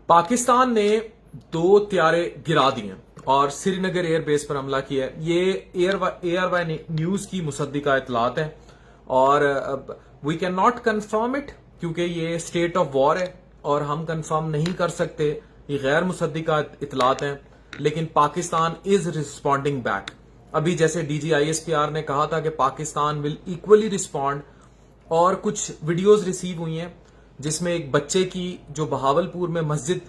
पाकिस्तान ने 2 त्यारे गिरा दिए और श्रीनगर एयर बेस पर हमला किया है। ये एयर न्यूज की मुसद्दिका इतलात है और we can not confirm it क्योंकि ये स्टेट ऑफ वॉर है और हम कंफर्म नहीं कर सकते। ये गैर मुसद्दिका इतलात हैं, लेकिन पाकिस्तान इज रिस्पॉन्डिंग बैक। अभी जैसे DGISPR ने कहा था कि पाकिस्तान विल इक्वली रिस्पॉन्ड, और कुछ वीडियोस रिसीव हुई हैं जिसमें एक बच्चे की, जो बहावलपुर में मस्जिद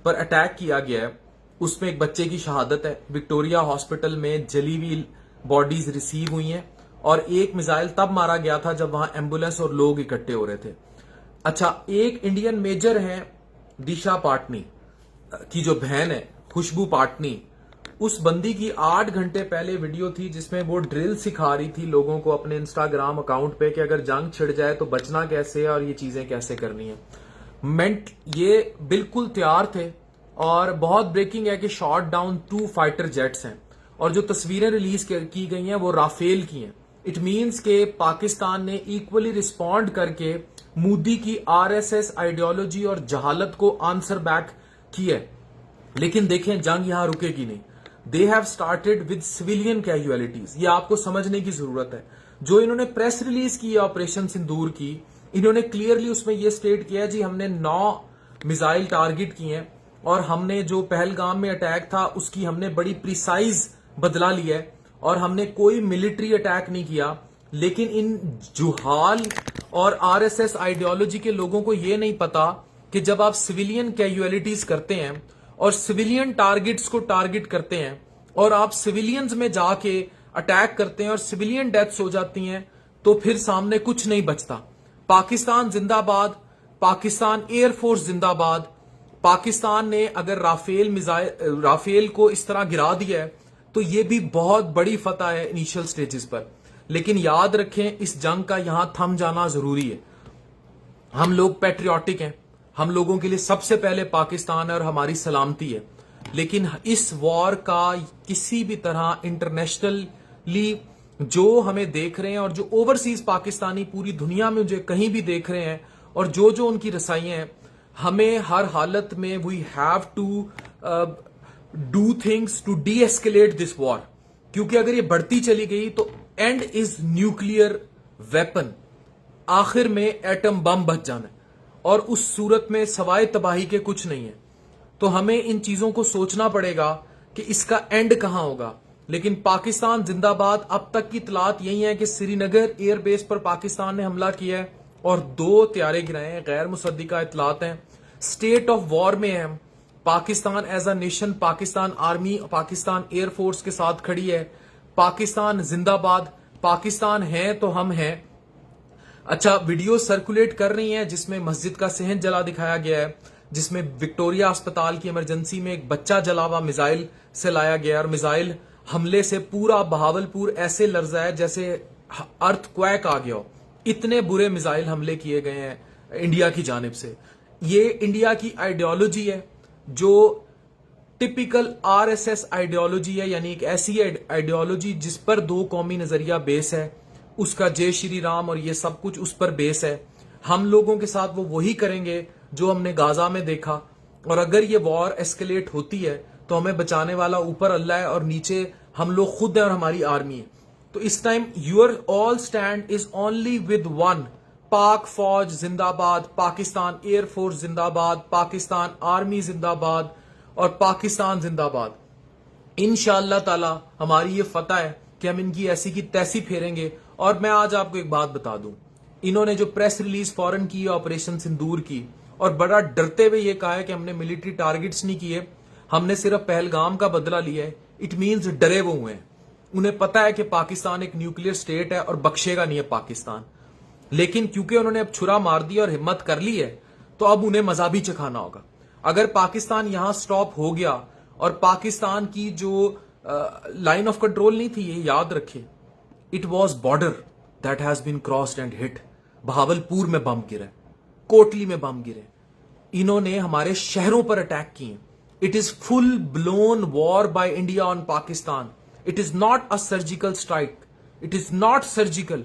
पर अटैक किया गया है, उसमें एक बच्चे की शहादत है। विक्टोरिया हॉस्पिटल में जली हुई बॉडीज रिसीव हुई हैं और एक मिसाइल तब मारा गया था जब वहां एम्बुलेंस और लोग इकट्ठे हो रहे थे। अच्छा, एक इंडियन मेजर है दिशा पाटनी की जो बहन है खुशबू पाटनी, उस बंदी की 8 घंटे पहले वीडियो थी जिसमें वो ड्रिल सिखा रही थी लोगों को अपने इंस्टाग्राम अकाउंट पे कि अगर जंग छिड़ जाए तो बचना कैसे है और ये चीजें कैसे करनी है। ये बिल्कुल तैयार थे और बहुत ब्रेकिंग है कि शॉट डाउन 2 फाइटर जेट्स हैं और जो तस्वीरें रिलीज की गई हैं वो राफेल की हैं। इट मीन्स के पाकिस्तान ने इक्वली रिस्पॉन्ड करके मोदी की RSS आइडियोलॉजी और जहालत को आंसर बैक किया है। लेकिन देखें, जंग यहां रुकेगी नहीं। They have started with civilian casualties. ये आपको समझने की जरूरत है। जो इन्होंने प्रेस रिलीज की है ऑपरेशन सिंदूर की, इन्होंने क्लियरली उसमें ये स्टेट किया जी हमने 9 मिसाइल टारगेट किए हैं और हमने जो पहलगाम में अटैक था उसकी हमने बड़ी प्रिसाइज बदला लिया है और हमने कोई मिलिट्री अटैक नहीं किया। लेकिन इन जुहाल और RSS आइडियोलॉजी के लोगों को यह नहीं पता कि जब आप सिविलियन कैजुअलिटीज करते हैं और सिविलियन टारगेट्स को टारगेट करते हैं और आप सिविलियंस में जाके अटैक करते हैं और सिविलियन डेथ्स हो जाती हैं, तो फिर सामने कुछ नहीं बचता। पाकिस्तान जिंदाबाद, पाकिस्तान एयरफोर्स जिंदाबाद। पाकिस्तान ने अगर राफेल को इस तरह गिरा दिया है तो यह भी बहुत बड़ी फतह है इनिशियल स्टेजेस पर। लेकिन याद रखें, इस जंग का यहां थम जाना जरूरी है। हम लोग पैट्रियोटिक हैं, हम लोगों के लिए सबसे पहले पाकिस्तान है और हमारी सलामती है। लेकिन इस वॉर का किसी भी तरह इंटरनेशनली जो हमें देख रहे हैं और जो ओवरसीज पाकिस्तानी पूरी दुनिया में जो कहीं भी देख रहे हैं और जो जो उनकी रसाइयां हैं, हमें हर हालत में we have to do things to de-escalate this war. क्योंकि अगर ये बढ़ती चली गई तो एंड इज न्यूक्लियर वेपन, आखिर में एटम बम बच जाना है और उस सूरत में सवाए तबाही के कुछ नहीं है। तो हमें इन चीजों को सोचना पड़ेगा कि इसका एंड कहां होगा। लेकिन पाकिस्तान जिंदाबाद। अब तक की इतलात यही है कि श्रीनगर एयरबेस पर पाकिस्तान ने हमला किया है और 2 त्यारे गिराए हैं। गैर मुसद्दिका इतलात हैं। स्टेट ऑफ वॉर में है Pakistan as a nation. Pakistan army, Pakistan air force के साथ खड़ी है। पाकिस्तान जिंदाबाद। पाकिस्तान है तो हम हैं। अच्छा, वीडियो सर्कुलेट कर रही हैं जिसमें मस्जिद का सहन जला दिखाया गया है, जिसमें विक्टोरिया अस्पताल की इमरजेंसी में एक बच्चा जला हुआ मिसाइल से लाया गया और मिसाइल हमले से पूरा बहावलपुर ऐसे लर्जा है जैसे अर्थक्वेक आ गया हो। इतने बुरे मिसाइल हमले किए गए हैं इंडिया की जानिब से। ये इंडिया की आइडियोलॉजी है जो टिपिकल RSS आइडियोलॉजी है, यानी एक ऐसी आइडियोलॉजी जिस पर 2 कौमी नजरिया बेस है। उसका जय श्री राम और ये सब कुछ उस पर बेस है। हम लोगों के साथ वो वही करेंगे जो हमने गाजा में देखा। और अगर ये वॉर एस्केलेट होती है तो हमें बचाने वाला ऊपर अल्लाह है और नीचे हम लोग खुद हैं और हमारी आर्मी है। तो इस time your all stand is only with one. Pak फौज जिंदाबाद, पाकिस्तान एयरफोर्स जिंदाबाद, पाकिस्तान आर्मी जिंदाबाद और पाकिस्तान जिंदाबाद। इंशाअल्लाह ताला हमारी ये फतह है कि हम इनकी ऐसी की तैसी फेरेंगे। और मैं आज आपको एक बात बता दूं, इन्होंने जो प्रेस रिलीज फौरन की है ऑपरेशन सिंदूर की, और बड़ा डरते हुए ये कहा है कि हमने मिलिट्री टारगेट्स नहीं किए, हमने सिर्फ पहलगाम का बदला लिया है। इट मीन्स डरे वो हुए हैं। उन्हें पता है कि पाकिस्तान एक न्यूक्लियर स्टेट है और बख्शेगा नहीं है पाकिस्तान। लेकिन क्योंकि उन्होंने अब छुरा मार दी और हिम्मत कर ली है, तो अब उन्हें मजा भी चखाना होगा। अगर पाकिस्तान यहां स्टॉप हो गया और पाकिस्तान की जो लाइन ऑफ कंट्रोल नहीं थी, ये याद रखे, it was border that has been crossed and hit. Bahawalpur में बम गिरे, कोटली में बम गिरे, इन्होंने हमारे शहरों पर अटैक किए। It is full blown war by India on Pakistan. It is not a surgical strike, it is not surgical,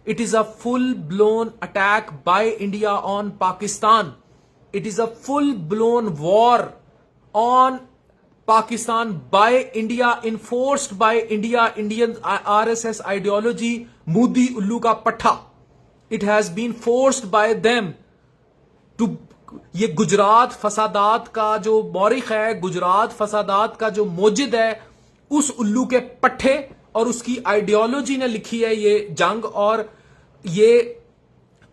it is a full blown attack by India on Pakistan. it is a full blown war on Pakistan by India, enforced by India, Indian RSS ideology, Modi ullu ka pattha. It has been forced by them to, یہ گجرات فسادات کا جو مورخ ہے, گجرات فسادات کا جو موجد ہے, اس الو کے پٹھے اور اس کی آئیڈیالوجی نے لکھی ہے یہ جنگ, اور یہ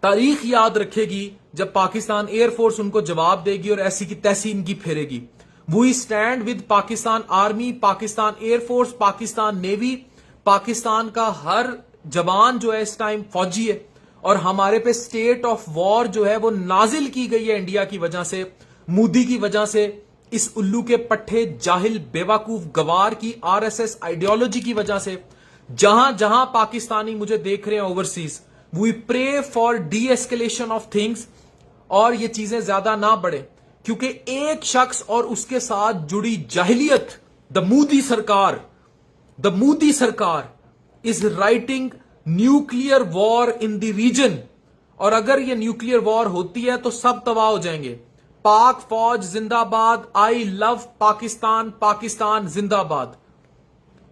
تاریخ یاد رکھے گی جب پاکستان ایئر فورس ان کو جواب دے گی اور ایسی کی تیسی ان کی پھیرے گی. We stand with Pakistan army, Pakistan air force, Pakistan navy. Pakistan کا ہر جوان جو ہے اس ٹائم فوجی ہے, اور ہمارے پہ سٹیٹ آف وار جو ہے وہ نازل کی گئی ہے انڈیا کی وجہ سے, مودی کی وجہ سے, اس الو کے پٹھے جاہل بیوقوف گوار کی RSS آئیڈیالوجی کی وجہ سے. جہاں جہاں پاکستانی مجھے دیکھ رہے ہیں overseas, we pray for de-escalation of things, اور یہ چیزیں زیادہ نہ بڑھیں, کیونکہ ایک شخص اور اس کے ساتھ جڑی جاہلیت, the Modi sarkar is writing nuclear war in the region. اور اگر یہ نیوکلیئر وار ہوتی ہے تو سب تباہ ہو جائیں گے. پاک فوج زندہ باد, آئی لو پاکستان, پاکستان زندہ باد.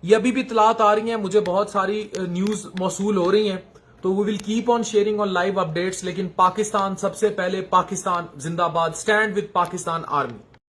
یہ ابھی بھی اطلاعات آ رہی ہیں, مجھے بہت ساری نیوز موصول ہو رہی ہیں, تو we will keep on sharing on live updates. لیکن پاکستان سب سے پہلے, پاکستان زندہ باد, اسٹینڈ وتھ پاکستان آرمی.